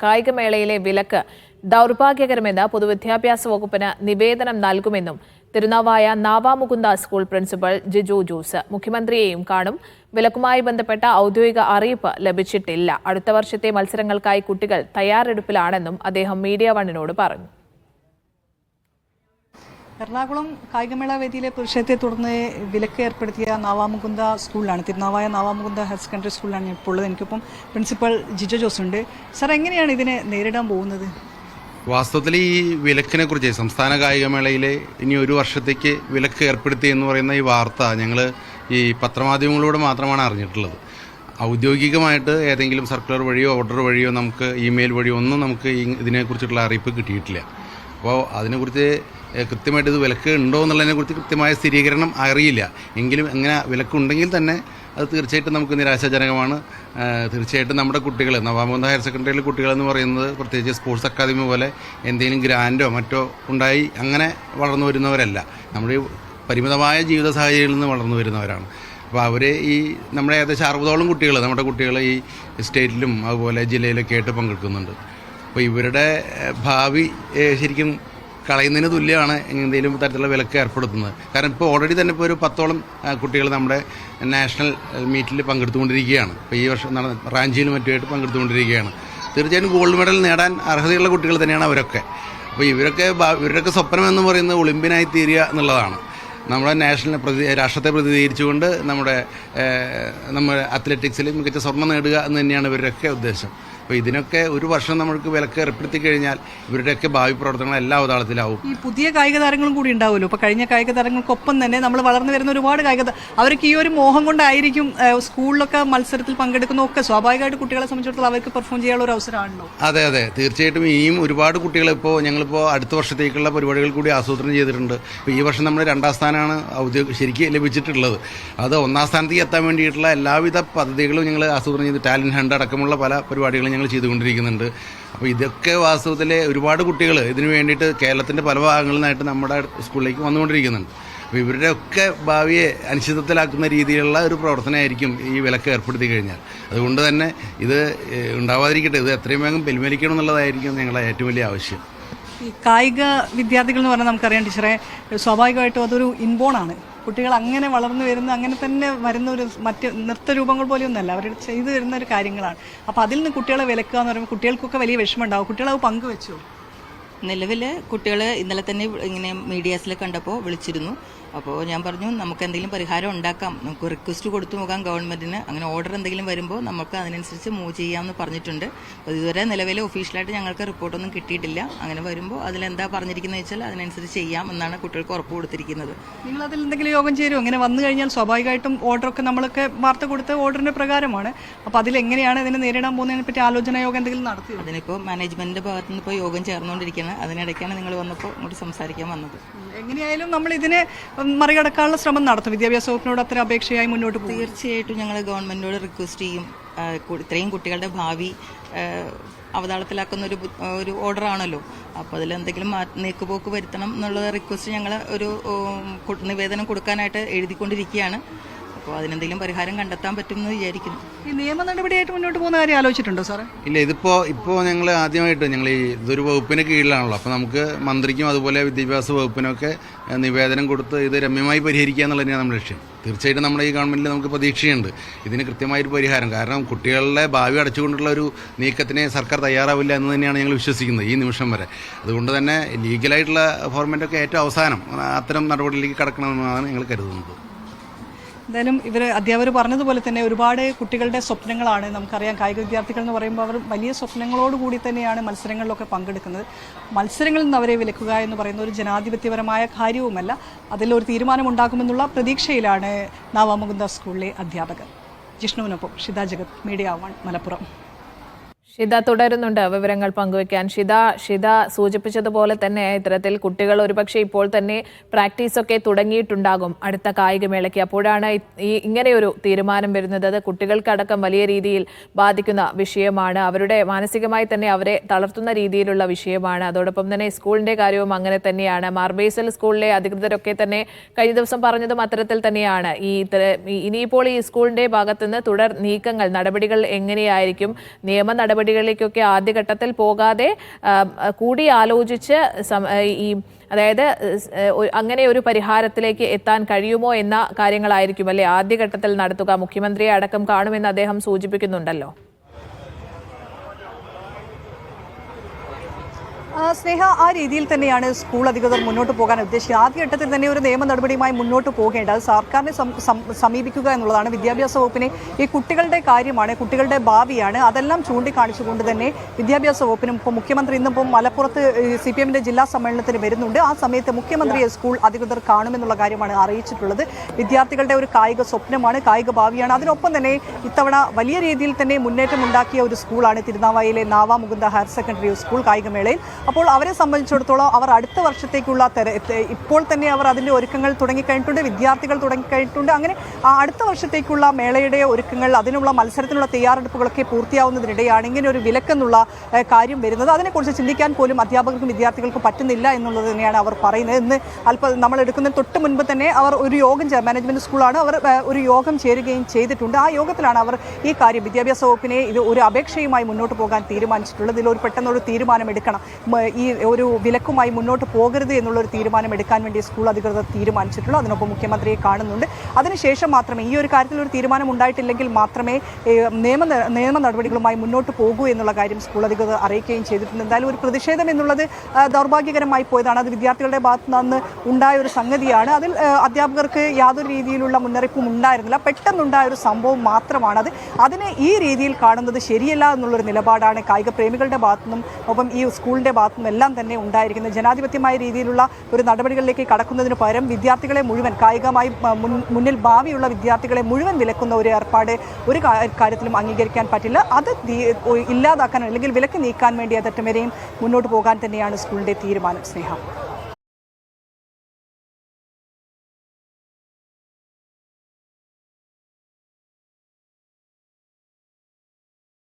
കായികമേളയിലെ വിലക്ക് ദൗർഭാഗ്യകരമെന്ന് പൊതുവിദ്യാഭ്യാസ വകുപ്പിന് നിവേദനം നൽകുമെന്നും തിരുനാവായ നാവാമുകുന്ദ സ്കൂൾ പ്രിൻസിപ്പൽ ജിജു ജോസ് മുഖ്യമന്ത്രിയെയും കാണും. വിലക്കുമായി ബന്ധപ്പെട്ട ഔദ്യോഗിക അറിയിപ്പ് ലഭിച്ചിട്ടില്ല. അടുത്ത വർഷത്തെ മത്സരങ്ങൾക്കായി കുട്ടികൾ തയ്യാറെടുപ്പിലാണെന്നും അദ്ദേഹം മീഡിയ വണ്ണിനോട് പറഞ്ഞു. എറണാകുളം കായികമേള വേദിയിലെ പ്രതിഷേധത്തെ തുടർന്ന് വിലക്ക് ഏർപ്പെടുത്തിയ നാവാമുകുന്ദ സ്കൂളിലാണ്, തിരുനാവായ നാവാമുകുന്ദ ഹയർ സെക്കൻഡറി സ്കൂളിലാണ് ഞാൻ ഇപ്പോൾ ഉള്ളത്. എനിക്കിപ്പം പ്രിൻസിപ്പൽ ജിജോ ജോസ് ഉണ്ട്. സാർ, എങ്ങനെയാണ് ഇതിനെ നേരിടാൻ പോകുന്നത്? വാസ്തവത്തിൽ ഈ വിലക്കിനെ കുറിച്ച് സംസ്ഥാന കായികമേളയിൽ ഇനി ഒരു വർഷത്തേക്ക് വിലക്ക് ഏർപ്പെടുത്തി എന്ന് പറയുന്ന ഈ വാർത്ത ഞങ്ങൾ ഈ പത്രമാധ്യമങ്ങളിലൂടെ മാത്രമാണ് അറിഞ്ഞിട്ടുള്ളത്. ഔദ്യോഗികമായിട്ട് ഏതെങ്കിലും സർക്കുലർ വഴിയോ ഓർഡർ വഴിയോ നമുക്ക് ഇമെയിൽ വഴിയോ ഒന്നും നമുക്ക് ഇതിനെക്കുറിച്ചിട്ടുള്ള അറിയിപ്പ് കിട്ടിയിട്ടില്ല. അപ്പോൾ അതിനെക്കുറിച്ച് കൃത്യമായിട്ട് ഇത് വിലക്ക് ഉണ്ടോ എന്നുള്ളതിനെക്കുറിച്ച് കൃത്യമായ സ്ഥിരീകരണം അറിയില്ല. എങ്കിലും എങ്ങനെ വിലക്കുണ്ടെങ്കിൽ തന്നെ അത് തീർച്ചയായിട്ടും നമുക്ക് നിരാശാജനകമാണ്. തീർച്ചയായിട്ടും നമ്മുടെ കുട്ടികൾ, നവാമുകുന്ദ ഹയർ സെക്കൻഡറിയിലെ കുട്ടികളെന്ന് പറയുന്നത് പ്രത്യേകിച്ച് സ്പോർട്സ് അക്കാദമി പോലെ എന്തെങ്കിലും ഗ്രാൻഡോ മറ്റോ ഉണ്ടായി അങ്ങനെ വളർന്നു വരുന്നവരല്ല. നമ്മുടെ പരിമിതമായ ജീവിത സാഹചര്യങ്ങളിൽ നിന്ന് വളർന്നു വരുന്നവരാണ്. അപ്പോൾ അവർ ഈ നമ്മുടെ ഏകദേശം 60ഓളം കുട്ടികൾ നമ്മുടെ കുട്ടികൾ ഈ സ്റ്റേറ്റിലും അതുപോലെ ജില്ലയിലൊക്കെ ആയിട്ട് പങ്കെടുക്കുന്നുണ്ട്. അപ്പോൾ ഇവരുടെ ഭാവി ശരിക്കും കളയുന്നതിന് തുല്യമാണ് എന്തെങ്കിലും തരത്തിലുള്ള വിലക്ക് ഏർപ്പെടുത്തുന്നത്. കാരണം ഇപ്പോൾ ഓൾറെഡി തന്നെ ഇപ്പോൾ ഒരു 10ഓളം കുട്ടികൾ നമ്മുടെ നാഷണൽ മീറ്റിൽ പങ്കെടുത്തുകൊണ്ടിരിക്കുകയാണ്. ഇപ്പോൾ ഈ വർഷം റാഞ്ചിയിലും മറ്റുമായിട്ട് പങ്കെടുത്തുകൊണ്ടിരിക്കുകയാണ്. തീർച്ചയായിട്ടും ഗോൾഡ് മെഡൽ നേടാൻ അർഹതയുള്ള കുട്ടികൾ തന്നെയാണ് അവരൊക്കെ. അപ്പോൾ ഇവരുടെയൊക്കെ സ്വപ്നം പറയുന്നത് ഒളിമ്പ്യനായി തീരുക എന്നുള്ളതാണ്. നമ്മുടെ രാഷ്ട്രത്തെ പ്രതിനിധീകരിച്ചുകൊണ്ട് നമ്മുടെ അത്ലറ്റിക്സിൽ മികച്ച സ്വർണ്ണം നേടുക എന്ന് തന്നെയാണ് ഇവരുടെയൊക്കെ ഉദ്ദേശം. അപ്പോൾ ഇതിനൊക്കെ ഒരു വർഷം നമ്മൾക്ക് വിലക്ക് ഏർപ്പെടുത്തി കഴിഞ്ഞാൽ ഇവരുടെയൊക്കെ ഭാവി പ്രവർത്തനങ്ങൾ എല്ലാ അവതാളത്തിലാവും. ഈ പുതിയ കായിക താരങ്ങളും കൂടി ഉണ്ടാവുമല്ലോ. ഇപ്പോൾ കഴിഞ്ഞ കായിക താരങ്ങൾക്കൊപ്പം തന്നെ നമ്മൾ വളർന്നു വരുന്ന ഒരുപാട് അവർക്ക് ഈ ഒരു മോഹം കൊണ്ടായിരിക്കും സ്കൂളിലൊക്കെ മത്സരത്തിൽ പങ്കെടുക്കുന്നതൊക്കെ. സ്വാഭാവികമായിട്ട് കുട്ടികളെ സംബന്ധിച്ചിടത്തോളം അവർക്ക് പെർഫോം ചെയ്യാനുള്ള ഒരു അവസരമാണല്ലോ. അതെ, തീർച്ചയായിട്ടും ഇനിയും ഒരുപാട് കുട്ടികൾ ഞങ്ങളിപ്പോൾ അടുത്ത വർഷത്തേക്കുള്ള പരിപാടികൾ കൂടി ആസൂത്രണം ചെയ്തിട്ടുണ്ട്. ഇപ്പോൾ ഈ വർഷം നമ്മൾ 2ാം സ്ഥാനമാണ് ശരിക്കും ലഭിച്ചിട്ടുള്ളത്. അത് 1ാം സ്ഥാനത്തേക്ക് എത്താൻ വേണ്ടിയിട്ടുള്ള എല്ലാവിധ പദ്ധതികളും ഞങ്ങൾ ആസൂത്രണം ചെയ്ത് ടാലന്റ് ഹണ്ട് അടക്കമുള്ള പല പരിപാടികളും ഞങ്ങൾ ചെയ്തുകൊണ്ടിരിക്കുന്നുണ്ട്. അപ്പോൾ ഇതൊക്കെ വാസ്തവത്തിൽ ഒരുപാട് കുട്ടികൾ ഇതിനു വേണ്ടിയിട്ട് കേരളത്തിൻ്റെ പല ഭാഗങ്ങളിൽ നിന്നായിട്ട് നമ്മുടെ സ്കൂളിലേക്ക് വന്നുകൊണ്ടിരിക്കുന്നുണ്ട്. അപ്പോൾ ഇവരുടെ ഒക്കെ ഭാവിയെ അനിശ്ചിതത്വത്തിലാക്കുന്ന രീതിയിലുള്ള ഒരു പ്രവർത്തനമായിരിക്കും ഈ വിലക്ക് ഏർപ്പെടുത്തി കഴിഞ്ഞാൽ. അതുകൊണ്ട് തന്നെ ഇത് ഉണ്ടാവാതിരിക്കട്ടെ, ഇത് എത്രയും വേഗം പിൻവലിക്കണം എന്നുള്ളതായിരിക്കും ഞങ്ങളുടെ ഏറ്റവും വലിയ ആവശ്യം. ഈ കായിക വിദ്യാർത്ഥികൾ എന്ന് പറഞ്ഞാൽ നമുക്കറിയാം ടീച്ചറെ, സ്വാഭാവികമായിട്ടും അതൊരു ഇൻബോണാണ്. കുട്ടികൾ അങ്ങനെ വളർന്നു വരുന്ന, അങ്ങനെ തന്നെ വരുന്ന ഒരു മറ്റ് നൃത്തരൂപങ്ങൾ പോലെയൊന്നല്ല, അവർ ചെയ്തു വരുന്ന ഒരു കാര്യങ്ങളാണ്. അപ്പോൾ അതിൽ നിന്ന് കുട്ടികളെ വിലക്കുക എന്ന് പറയുമ്പോൾ കുട്ടികൾക്കൊക്കെ വലിയ വിഷമം ഉണ്ടാവും. കുട്ടികളത് പങ്കുവെച്ചു. നിലവിൽ കുട്ടികൾ ഇന്നലെ തന്നെ ഇങ്ങനെ മീഡിയാസിൽ കണ്ടപ്പോൾ വിളിച്ചിരുന്നു. അപ്പോൾ ഞാൻ പറഞ്ഞു നമുക്ക് എന്തെങ്കിലും പരിഹാരം ഉണ്ടാക്കാം, നമുക്ക് റിക്വസ്റ്റ് കൊടുത്തു നോക്കാം ഗവൺമെൻറ്റിന്. അങ്ങനെ ഓർഡർ എന്തെങ്കിലും വരുമ്പോൾ നമുക്ക് അതിനനുസരിച്ച് മൂവ് ചെയ്യാമെന്ന് പറഞ്ഞിട്ടുണ്ട്. അപ്പോൾ ഇതുവരെ നിലവിൽ ഒഫീഷ്യലായിട്ട് ഞങ്ങൾക്ക് റിപ്പോർട്ടൊന്നും കിട്ടിയിട്ടില്ല. അങ്ങനെ വരുമ്പോൾ അതിലെന്താ പറഞ്ഞിരിക്കുന്നത് വെച്ചാൽ അതിനനുസരിച്ച് ചെയ്യാം എന്നാണ് കുട്ടികൾക്ക് ഉറപ്പ് കൊടുത്തിരിക്കുന്നത്. നിങ്ങൾ അതിൽ എന്തെങ്കിലും യോഗം ചേരുമോ? ഇങ്ങനെ വന്നു കഴിഞ്ഞാൽ സ്വാഭാവികമായിട്ടും ഓർഡറൊക്കെ നമ്മളൊക്കെ വാർത്ത കൊടുത്ത ഓർഡറിൻ്റെ പ്രകാരമാണ്. അപ്പോൾ അതിലെങ്ങനെയാണ് ഇതിനെ നേരിടാൻ പോകുന്നതിനെ പറ്റി ആലോചന യോഗം എന്തെങ്കിലും നടത്തി? അതിനിപ്പോൾ മാനേജ്മെൻറ്റിൻ്റെ ഭാഗത്തു നിന്ന് ഇപ്പോൾ യോഗം ചേർന്നുകൊണ്ടിരിക്കുകയാണ്. അതിനിടയ്ക്കാണ് നിങ്ങൾ വന്നപ്പോൾ ഇങ്ങോട്ട് സംസാരിക്കാൻ വന്നത്. എങ്ങനെയായാലും നമ്മൾ ഇതിനെ മറികടക്കാനുള്ള ശ്രമം നടത്തും. വിദ്യാഭ്യാസ വകുപ്പിനോട് അത്ര അപേക്ഷയായി മുന്നോട്ട് പോകും. തീർച്ചയായിട്ടും ഞങ്ങൾ ഗവൺമെന്റിനോട് റിക്വസ്റ്റ് ചെയ്യും. ഇത്രയും കുട്ടികളുടെ ഭാവി അവതാളത്തിലാക്കുന്ന ഒരു ഓർഡർ ആണല്ലോ. അപ്പോൾ അതിലെന്തെങ്കിലും നീക്കുപോക്ക് വരുത്തണം എന്നുള്ള റിക്വസ്റ്റ് ഞങ്ങൾ ഒരു നിവേദനം കൊടുക്കാനായിട്ട് എഴുതിക്കൊണ്ടിരിക്കുകയാണ്. അപ്പോൾ അതിനെന്തെങ്കിലും പരിഹാരം കണ്ടെത്താൻ പറ്റുമെന്ന് വിചാരിക്കുന്നു. ഈ നിയമ നടപടിയായിട്ട് മുന്നോട്ട് പോകുന്ന കാര്യം ആലോചിച്ചിട്ടുണ്ടോ സാറേ? ഇല്ല, ഇപ്പോൾ ഞങ്ങൾ ആദ്യമായിട്ട് ഇതൊരു വകുപ്പിന് കീഴിലാണല്ലോ. അപ്പോൾ നമുക്ക് മന്ത്രിക്കും അതുപോലെ വിദ്യാഭ്യാസ വകുപ്പിനൊക്കെ നിവേദനം കൊടുത്ത് ഇത് രമ്യമായി പരിഹരിക്കുക എന്നുള്ളത് തന്നെയാണ് നമ്മുടെ ലക്ഷ്യം. തീർച്ചയായിട്ടും നമ്മുടെ ഈ ഗവൺമെൻറ്റിൽ നമുക്ക് പ്രതീക്ഷയുണ്ട് ഇതിന് കൃത്യമായൊരു പരിഹാരം. കാരണം കുട്ടികളുടെ ഭാവി അടച്ചുകൊണ്ടുള്ള ഒരു നീക്കത്തിന് സർക്കാർ തയ്യാറാവില്ല എന്ന് തന്നെയാണ് ഞങ്ങൾ വിശ്വസിക്കുന്നത് ഈ നിമിഷം വരെ. അതുകൊണ്ട് തന്നെ ലീഗലായിട്ടുള്ള ഫോർമാറ്റൊക്കെ ഏറ്റവും അവസാനം അത്തരം നടപടിയിലേക്ക് കടക്കണമെന്നാണ് ഞങ്ങൾ കരുതുന്നത്. എന്തായാലും അധ്യാപകർ പറഞ്ഞതുപോലെ തന്നെ ഒരുപാട് കുട്ടികളുടെ സ്വപ്നങ്ങളാണ്. നമുക്കറിയാം കായിക വിദ്യാർത്ഥികൾ എന്ന് പറയുമ്പോൾ അവർ വലിയ സ്വപ്നങ്ങളോടുകൂടി തന്നെയാണ് മത്സരങ്ങളിലൊക്കെ പങ്കെടുക്കുന്നത്. മത്സരങ്ങളിൽ നിന്ന് അവരെ വിലക്കുക എന്ന് പറയുന്ന ഒരു ജനാധിപത്യപരമായ കാര്യവുമല്ല. അതിലൊരു തീരുമാനമുണ്ടാകുമെന്നുള്ള പ്രതീക്ഷയിലാണ് നാവാമുകുന്ദ സ്കൂളിലെ അധ്യാപകർ. ജിഷ്ണുവിനൊപ്പം ഷിത ജഗത്, മീഡിയ 1 മലപ്പുറം. ഷിത തുടരുന്നുണ്ട് വിവരങ്ങൾ പങ്കുവയ്ക്കാൻ. ഷിത സൂചിപ്പിച്ചതുപോലെ തന്നെ ഇത്തരത്തിൽ കുട്ടികൾ ഒരുപക്ഷെ ഇപ്പോൾ തന്നെ പ്രാക്ടീസൊക്കെ തുടങ്ങിയിട്ടുണ്ടാകും അടുത്ത കായികമേളയ്ക്ക്. അപ്പോഴാണ് ഇങ്ങനെയൊരു തീരുമാനം വരുന്നത്. അത് കുട്ടികൾക്കടക്കം വലിയ രീതിയിൽ ബാധിക്കുന്ന വിഷയമാണ്. അവരുടെ മാനസികമായി തന്നെ അവരെ തളർത്തുന്ന രീതിയിലുള്ള വിഷയമാണ്. അതോടൊപ്പം തന്നെ സ്കൂളിൻ്റെ കാര്യവും അങ്ങനെ തന്നെയാണ്. മാർബേസൽ സ്കൂളിലെ അധികൃതരൊക്കെ തന്നെ കഴിഞ്ഞ ദിവസം പറഞ്ഞതും അത്തരത്തിൽ തന്നെയാണ്. ഇനിയിപ്പോൾ ഈ സ്കൂളിൻ്റെ ഭാഗത്തുനിന്ന് തുടർ നീക്കങ്ങൾ നടപടികൾ എങ്ങനെയായിരിക്കും, നിയമ നടപടി നടപടികളിലേക്കൊക്കെ ആദ്യഘട്ടത്തിൽ പോകാതെ കൂടിയാലോചിച്ച് അതായത് അങ്ങനെ ഒരു പരിഹാരത്തിലേക്ക് എത്താൻ കഴിയുമോ എന്ന കാര്യങ്ങളായിരിക്കും അല്ലെ ആദ്യഘട്ടത്തിൽ നടത്തുക? മുഖ്യമന്ത്രിയെ അടക്കം കാണുമെന്ന് അദ്ദേഹം സൂചിപ്പിക്കുന്നുണ്ടല്ലോ. സ്നേഹ, ആ രീതിയിൽ തന്നെയാണ് സ്കൂൾ അധികൃതർ മുന്നോട്ട് പോകാൻ ഉദ്ദേശിക്കുന്നത്. ആദ്യഘട്ടത്തിൽ തന്നെ ഒരു നിയമ നടപടിയുമായി മുന്നോട്ട് പോകേണ്ട അത് സർക്കാരിനെ സമീപിക്കുക എന്നുള്ളതാണ്. വിദ്യാഭ്യാസ വകുപ്പിനെ ഈ കുട്ടികളുടെ കാര്യമാണ്, കുട്ടികളുടെ ഭാവിയാണ്, അതെല്ലാം ചൂണ്ടിക്കാണിച്ചുകൊണ്ട് തന്നെ വിദ്യാഭ്യാസ വകുപ്പിനും ഇപ്പോൾ മുഖ്യമന്ത്രി ഇന്നിപ്പം മലപ്പുറത്ത് CPM-ന്റെ ജില്ലാ സമ്മേളനത്തിന് വരുന്നുണ്ട്. ആ സമയത്ത് മുഖ്യമന്ത്രിയെ സ്കൂൾ അധികൃതർ കാണുമെന്നുള്ള കാര്യമാണ് അറിയിച്ചിട്ടുള്ളത്. വിദ്യാർത്ഥികളുടെ ഒരു കായിക സ്വപ്നമാണ്, കായിക ഭാവിയാണ്. അതിനൊപ്പം തന്നെ ഇത്തവണ വലിയ രീതിയിൽ തന്നെ മുന്നേറ്റം ഉണ്ടാക്കിയ ഒരു സ്കൂളാണ് തിരുനാവായയിലെ നാവാ മുകുന്ദ ഹയർ സെക്കൻഡറി സ്കൂൾ കായികമേളയിൽ. അപ്പോൾ അവരെ സംബന്ധിച്ചിടത്തോളം അവർ അടുത്ത വർഷത്തേക്കുള്ള ഇപ്പോൾ തന്നെ അവർ അതിൻ്റെ ഒരുക്കങ്ങൾ തുടങ്ങിക്കഴിഞ്ഞിട്ടുണ്ട്, വിദ്യാർത്ഥികൾ തുടങ്ങിക്കഴിഞ്ഞിട്ടുണ്ട്. അങ്ങനെ അടുത്ത വർഷത്തേക്കുള്ള മേളയുടെ ഒരുക്കങ്ങൾ, അതിനുള്ള മത്സരത്തിനുള്ള തയ്യാറെടുപ്പുകളൊക്കെ പൂർത്തിയാവുന്നതിനിടെയാണ് ഇങ്ങനെ ഒരു വിലക്കെന്നുള്ള കാര്യം വരുന്നത്. അതിനെക്കുറിച്ച് ചിന്തിക്കാൻ പോലും അധ്യാപകർക്കും വിദ്യാർത്ഥികൾക്കും പറ്റുന്നില്ല എന്നുള്ളത് തന്നെയാണ് അവർ പറയുന്നത്. ഇന്ന് നമ്മൾ എടുക്കുന്നതിന് തൊട്ട് മുൻപ് തന്നെ അവർ ഒരു യോഗം മാനേജ്മെന്റ് സ്കൂളാണ്, അവർ ഒരു യോഗം ചേരുകയും ചെയ്തിട്ടുണ്ട്. ആ യോഗത്തിലാണ് അവർ ഈ കാര്യം വിദ്യാഭ്യാസ വകുപ്പിനെ ഇത് ഒരു അപേക്ഷയുമായി മുന്നോട്ട് പോകാൻ തീരുമാനിച്ചിട്ടുള്ളത്. ഇതിലൊരു പെട്ടെന്നൊരു തീരുമാനം എടുക്കണം, ഈ ഒരു വിലക്കുമായി മുന്നോട്ട് പോകരുത് എന്നുള്ളൊരു തീരുമാനം എടുക്കാൻ വേണ്ടി സ്കൂൾ അധികൃതർ തീരുമാനിച്ചിട്ടുള്ളൂ. അതിനൊപ്പം മുഖ്യമന്ത്രിയെ കാണുന്നുണ്ട്. അതിനുശേഷം മാത്രമേ ഈ ഒരു കാര്യത്തിൽ ഒരു തീരുമാനം ഉണ്ടായിട്ടില്ലെങ്കിൽ മാത്രമേ നിയമ നടപടികളുമായി മുന്നോട്ട് പോകൂ എന്നുള്ള കാര്യം സ്കൂൾ അധികൃതർ അറിയിക്കുകയും ചെയ്തിട്ടുണ്ട്. എന്തായാലും ഒരു പ്രതിഷേധം എന്നുള്ളത് ദൗർഭാഗ്യകരമായി പോയതാണ്. അത് വിദ്യാർത്ഥികളുടെ ഭാഗത്തു നിന്ന് ഉണ്ടായ ഒരു സംഗതിയാണ്. അതിൽ അധ്യാപകർക്ക് യാതൊരു രീതിയിലുള്ള മുന്നറിയിപ്പും ഉണ്ടായിരുന്നില്ല. പെട്ടെന്നുണ്ടായ ഒരു സംഭവം മാത്രമാണത്. അതിനെ ഈ രീതിയിൽ കാണുന്നത് ശരിയല്ല എന്നുള്ളൊരു നിലപാടാണ് കായിക പ്രേമികളുടെ ഭാഗത്തുനിന്നും ഒപ്പം ഈ സ്കൂളിൻ്റെ ഭാഗത്തുനിന്നും എല്ലാം തന്നെ ഉണ്ടായിരിക്കുന്നത്. ജനാധിപത്യമായ രീതിയിലുള്ള ഒരു നടപടികളിലേക്ക് കടക്കുന്നതിന് പകരം വിദ്യാർത്ഥികളെ മുഴുവൻ കായികമായി മുന്നിൽ ഭാവിയുള്ള വിദ്യാർത്ഥികളെ മുഴുവൻ വിലക്കുന്ന ഒരു ഏർപ്പാട് ഒരു കാര്യത്തിലും അംഗീകരിക്കാൻ പറ്റില്ല. അത് ഇല്ലാതാക്കാൻ അല്ലെങ്കിൽ വിലക്ക് നീക്കാൻ വേണ്ടി അതറ്റം വരെയും മുന്നോട്ട് പോകാൻ തന്നെയാണ് സ്കൂളിൻ്റെ തീരുമാനം. സ്നേഹം.